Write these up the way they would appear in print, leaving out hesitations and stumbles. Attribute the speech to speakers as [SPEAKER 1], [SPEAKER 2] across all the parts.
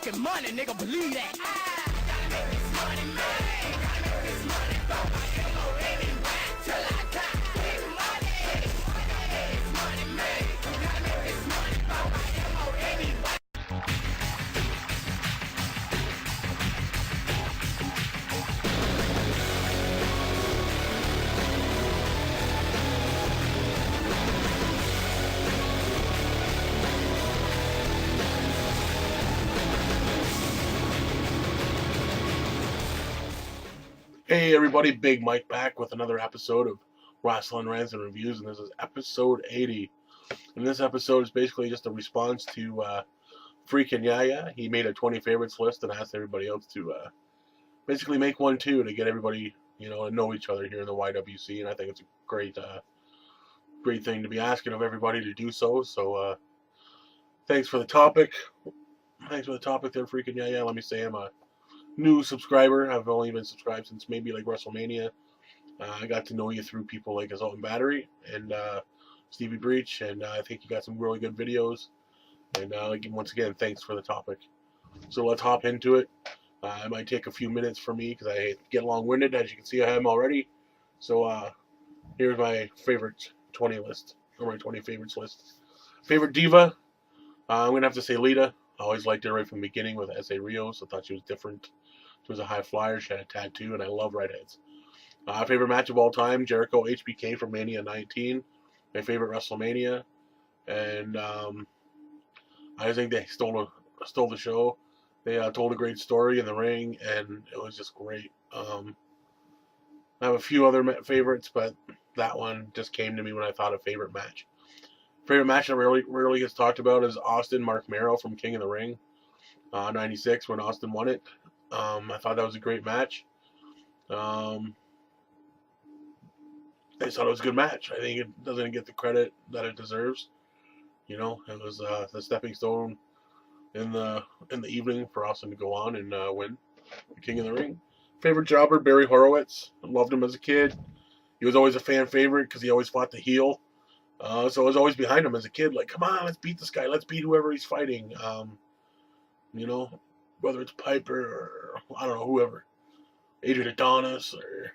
[SPEAKER 1] fucking money, nigga, believe that. Gotta make this money, man. Gotta make this money, bump my elbow anywhere till I die. Big money, this money, man. Gotta make this money, bump my elbow anywhere.
[SPEAKER 2] Hey everybody, Big Mike back with another episode of Wrestling Rants and Reviews, and this is episode 80. And this episode is basically just a response to Freakinyaya. He made a 20 favorites list and asked everybody else to basically make one too to get everybody, to know each other here in the YWC. And I think it's a great thing to be asking of everybody to do so. So thanks for the topic. Thanks for the topic there, Freakinyaya. Let me say I'm a new subscriber. I've only been subscribed since maybe like WrestleMania. I got to know you through people like Assault and Battery and Stevie Breach, and I think you got some really good videos. And once again, thanks for the topic. So let's hop into it. It might take a few minutes for me because I get long-winded, as you can see I am already. So here's my favorite 20 list, or my 20 favorites list. Favorite diva? I'm gonna have to say Lita. I always liked her right from the beginning with S.A. Rios. I thought she was different. She was a high flyer. She had a tattoo, and I love redheads. Favorite match of all time, Jericho HBK from Mania 19. My favorite WrestleMania. And I think they stole the show. They told a great story in the ring, and it was just great. I have a few other favorites, but that one just came to me when I thought of favorite match. Favorite match that rarely gets talked about is Austin Mark Merrill from King of the Ring, 96 when Austin won it. I thought that was a great match. I just thought it was a good match. I think it doesn't get the credit that it deserves. It was the stepping stone in the evening for Austin to go on and win the King of the Ring. Favorite jobber, Barry Horowitz. I loved him as a kid. He was always a fan favorite because he always fought the heel. So I was always behind him as a kid, like, come on, let's beat this guy. Let's beat whoever he's fighting. Whether it's Piper or, I don't know, whoever. Adrian Adonis or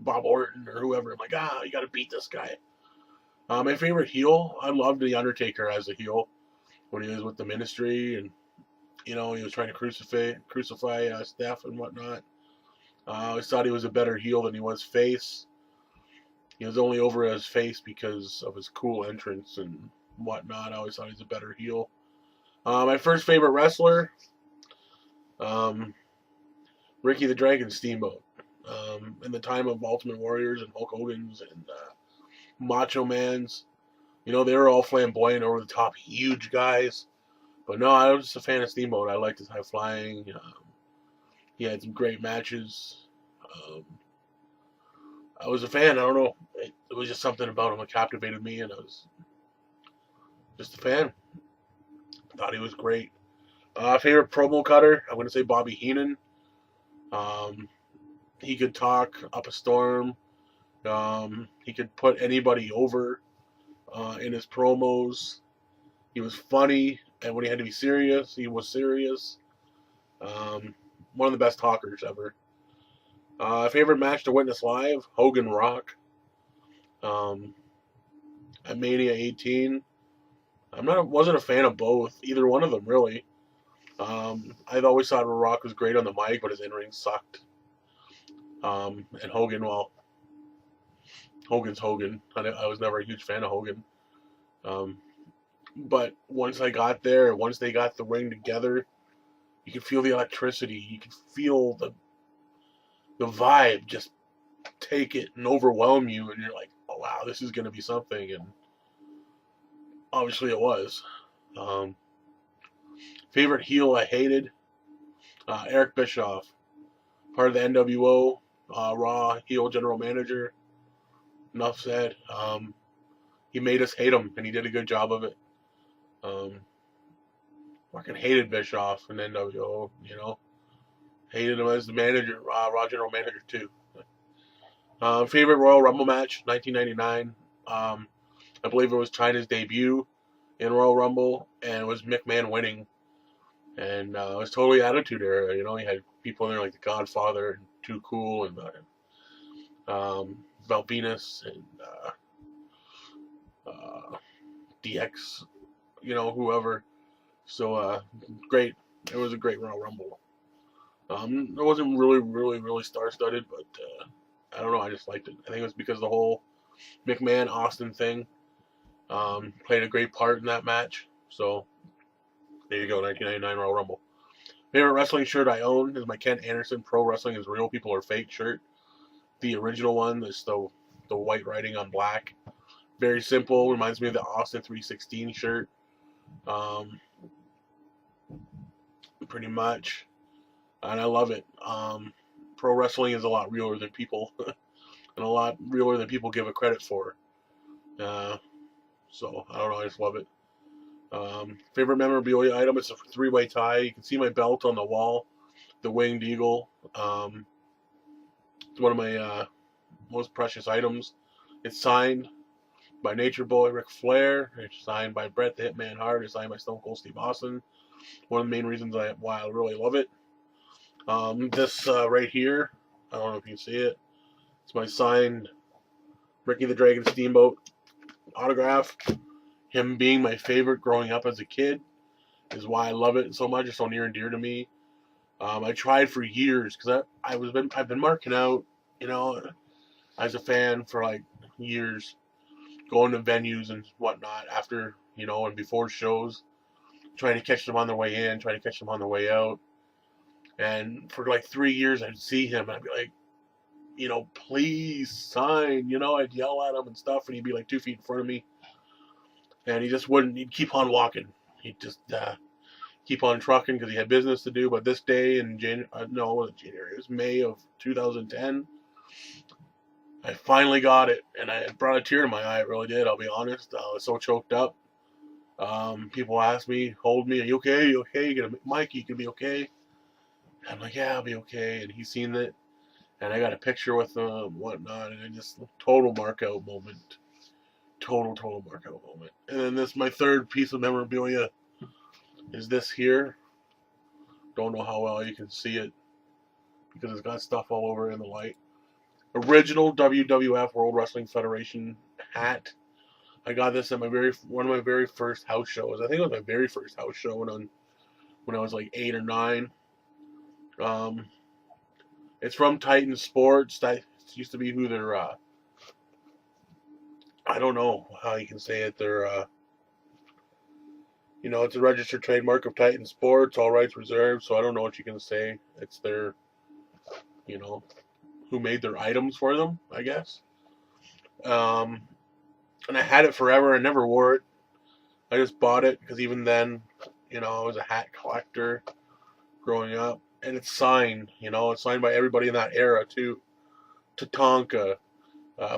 [SPEAKER 2] Bob Orton or whoever. I'm like, you got to beat this guy. My favorite heel, I loved The Undertaker as a heel when he was with the Ministry and, he was trying to crucify Steph and whatnot. I always thought he was a better heel than he was face. He was only over as face because of his cool entrance and whatnot. I always thought he was a better heel. My first favorite wrestler, Ricky the Dragon Steamboat. In the time of Ultimate Warriors and Hulk Hogan's and Macho Man's, they were all flamboyant, over the top, huge guys. But no, I was just a fan of Steamboat. I liked his high flying. He had some great matches. I was a fan. I don't know. It was just something about him that captivated me, and I was just a fan. Thought he was great. Favorite promo cutter? I'm going to say Bobby Heenan. He could talk up a storm. He could put anybody over in his promos. He was funny, and when he had to be serious, he was serious. One of the best talkers ever. Favorite match to witness live? Hogan Rock. At Mania 18. Wasn't a fan of both, either one of them really. I've always thought Rock was great on the mic, but his in-ring sucked. And Hogan, well, Hogan's Hogan. I was never a huge fan of Hogan. But once I got there, once they got the ring together, you could feel the electricity. You could feel the vibe just take it and overwhelm you, and you're like, oh wow, this is going to be something. And obviously it was. Favorite heel I hated? Eric Bischoff, part of the NWO, Raw heel general manager. Enough said. He made us hate him, and he did a good job of it. Fucking hated Bischoff and NWO, Hated him as the manager, Raw general manager too. Favorite Royal Rumble match, 1999. I believe it was China's debut in Royal Rumble, and it was McMahon winning. And it was totally Attitude Era. You had people in there like The Godfather and Too Cool and Val Venus and DX, whoever. So great. It was a great Royal Rumble. It wasn't really, really, really star-studded, but I don't know. I just liked it. I think it was because the whole McMahon Austin thing played a great part in that match. So there you go, 1999 Royal Rumble. Favorite wrestling shirt I own is my Ken Anderson Pro Wrestling is Real People Are Fake shirt. The original one is the white writing on black. Very simple. Reminds me of the Austin 316 shirt. Pretty much. And I love it. Pro wrestling is a lot realer than people, and a lot realer than people give it credit for. So I don't know. I just love it. Favorite memorabilia item is a three-way tie. You can see my belt on the wall, the winged eagle. It's one of my most precious items. It's signed by Nature Boy Ric Flair. It's signed by Bret the Hitman Hart. It's signed by Stone Cold Steve Austin. One of the main reasons why I really love it. This right here, I don't know if you can see it. It's my signed Ricky the Dragon Steamboat autograph. Him being my favorite growing up as a kid is why I love it so much. It's so near and dear to me. I tried for years because I've been marking out, as a fan for like years, going to venues and whatnot after, and before shows, trying to catch them on their way in, trying to catch them on their way out. And for like 3 years, I'd see him and I'd be like, please sign, I'd yell at him and stuff, and he'd be like 2 feet in front of me. And he just wouldn't, he'd keep on walking. He'd just keep on trucking because he had business to do. But this day in January, no, it wasn't January, it was May of 2010, I finally got it. And it brought a tear to my eye, it really did, I'll be honest. I was so choked up. People ask me, hold me, are you okay? Are you okay? You gonna, Mike, you can be okay? I'm like, yeah, I'll be okay. And he's seen it. And I got a picture with him and whatnot. And I just, total mark out moment. Total mark out moment. And then this, my third piece of memorabilia is this here. Don't know how well you can see it because it's got stuff all over in the light. Original WWF World Wrestling Federation hat. I got this at one of my very first house shows. I think it was my very first house show when I was like 8 or 9. It's from Titan Sports. That used to be who they're. I don't know how you can say it. They're. It's a registered trademark of Titan Sports, all rights reserved. So I don't know what you can say. It's their. Who made their items for them, I guess. And I had it forever. I never wore it. I just bought it because even then, I was a hat collector growing up. And it's signed, it's signed by everybody in that era too. Tatanka,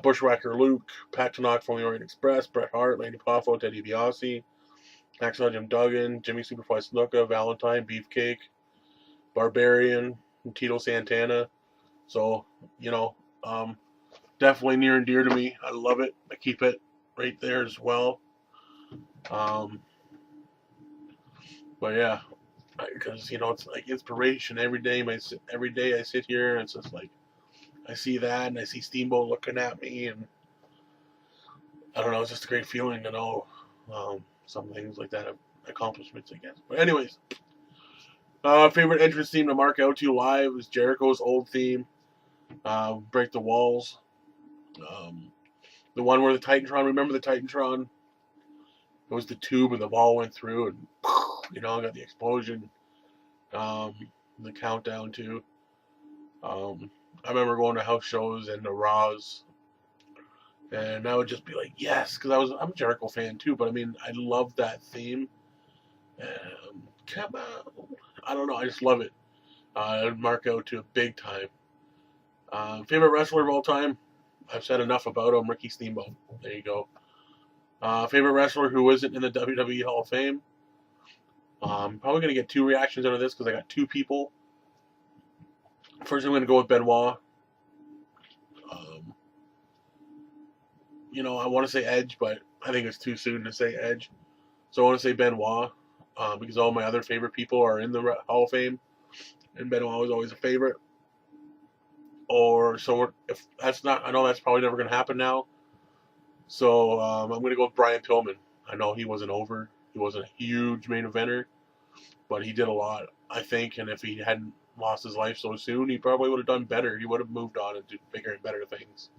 [SPEAKER 2] Bushwhacker Luke, Pat Tanaka from the Orient Express, Bret Hart, Lanny Poffo, Teddy DiBiase, Hacksaw Jim Duggan, Jimmy Superfly Snuka, Valentine, Beefcake, Barbarian, and Tito Santana. So, definitely near and dear to me. I love it. I keep it right there as well. But yeah, because it's like inspiration every day. Every day I sit here and it's just like I see that and I see Steamboat looking at me, and I don't know. It's just a great feeling to know some things like that, accomplishments, I guess. But anyways, favorite entrance theme to mark out to live is Jericho's old theme, "Break the Walls." The one where the Titantron. Remember the Titantron? It was the tube and the ball went through and got the explosion. The countdown too. I remember going to house shows and the Raws, and I would just be like, yes, because I'm a Jericho fan too. But I mean, I love that theme. Come on, I don't know, I just love it. I'd mark out to a big time. Favorite wrestler of all time? I've said enough about him. Ricky Steamboat. There you go. Favorite wrestler who isn't in the WWE Hall of Fame? Probably going to get 2 reactions out of this because I got 2 people. First, I'm going to go with Benoit. I want to say Edge, but I think it's too soon to say Edge. So I want to say Benoit. because all my other favorite people are in the Hall of Fame, and Benoit was always a favorite. Or so if that's not, I know that's probably never going to happen now. So I'm going to go with Brian Pillman. I know he wasn't over. He wasn't a huge main eventer, but he did a lot, I think. And if he hadn't lost his life so soon, he probably would have done better. He would have moved on and did bigger and better things.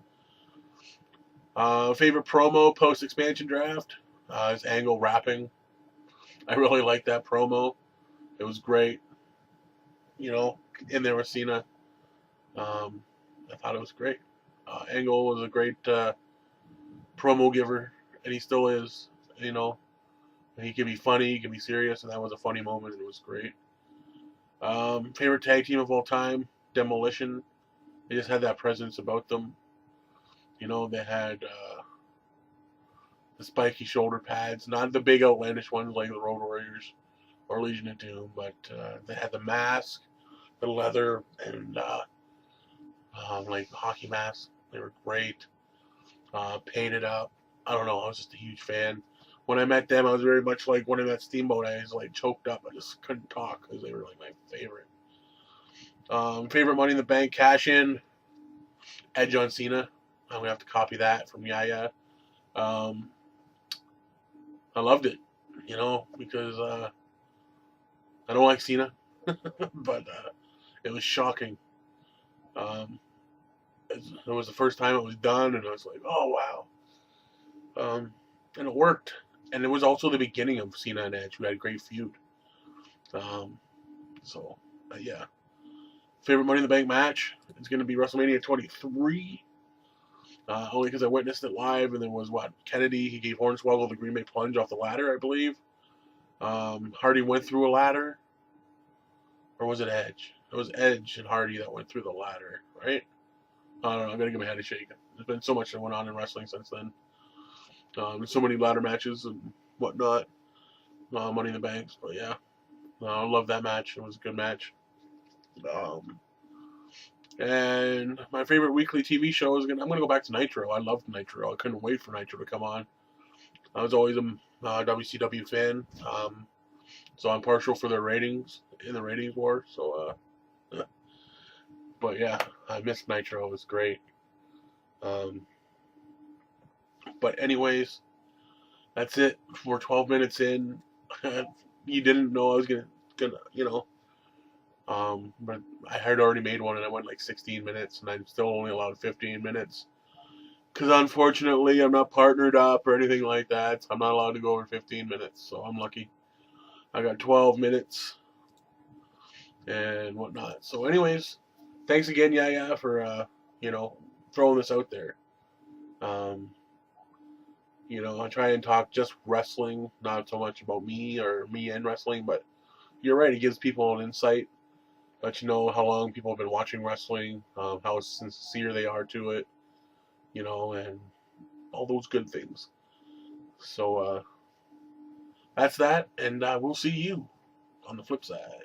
[SPEAKER 2] Favorite promo post expansion draft is Angle rapping. I really liked that promo. It was great. You know, in there with Cena. I thought it was great. Angle was a great promo giver, and he still is. You know, he can be funny, he can be serious, and that was a funny moment. And it was great. Favorite tag team of all time, Demolition. They just had that presence about them. You know, they had the spiky shoulder pads, not the big outlandish ones like the Road Warriors or Legion of Doom, but they had the mask, the leather, and like hockey masks. They were great. Painted up. I don't know. I was just a huge fan. When I met them, I was very much like one of that Steamboat. I was like choked up. I just couldn't talk because they were like my favorite. Favorite Money in the Bank cash in, Edge on Cena. I'm gonna have to copy that from Yaya. I loved it, you know, because I don't like Cena, but it was shocking. It was the first time it was done, and I was like, oh wow. And it worked. And it was also the beginning of Cena and Edge, who had a great feud. So, yeah. Favorite Money in the Bank match is going to be WrestleMania 23. Only because I witnessed it live, and there was, Kennedy, he gave Hornswoggle the Green Bay Plunge off the ladder, I believe. Hardy went through a ladder. Or was it Edge? It was Edge and Hardy that went through the ladder, right? I don't know, I'm going to give my head a shake. There's been so much that went on in wrestling since then. There's so many ladder matches and whatnot. Money in the Banks, but yeah. I love that match. It was a good match. And my favorite weekly TV show is I'm going to go back to Nitro. I loved Nitro. I couldn't wait for Nitro to come on. I was always a WCW fan, so I'm partial for their ratings in the ratings war. So, but yeah, I missed Nitro. It was great. But anyways, that's it. We're 12 minutes in. You didn't know I was gonna, you know. But I had already made one, and I went like 16 minutes, and I'm still only allowed 15 minutes. Because unfortunately, I'm not partnered up or anything like that. So I'm not allowed to go over 15 minutes. So I'm lucky. I got 12 minutes and whatnot. So, anyways, thanks again, Yaya, for you know, throwing this out there. You know, I try and talk just wrestling, not so much about me or me and wrestling, but you're right, it gives people an insight, let you know how long people have been watching wrestling, how sincere they are to it, you know, and all those good things. So, that's that, and we'll see you on the flip side.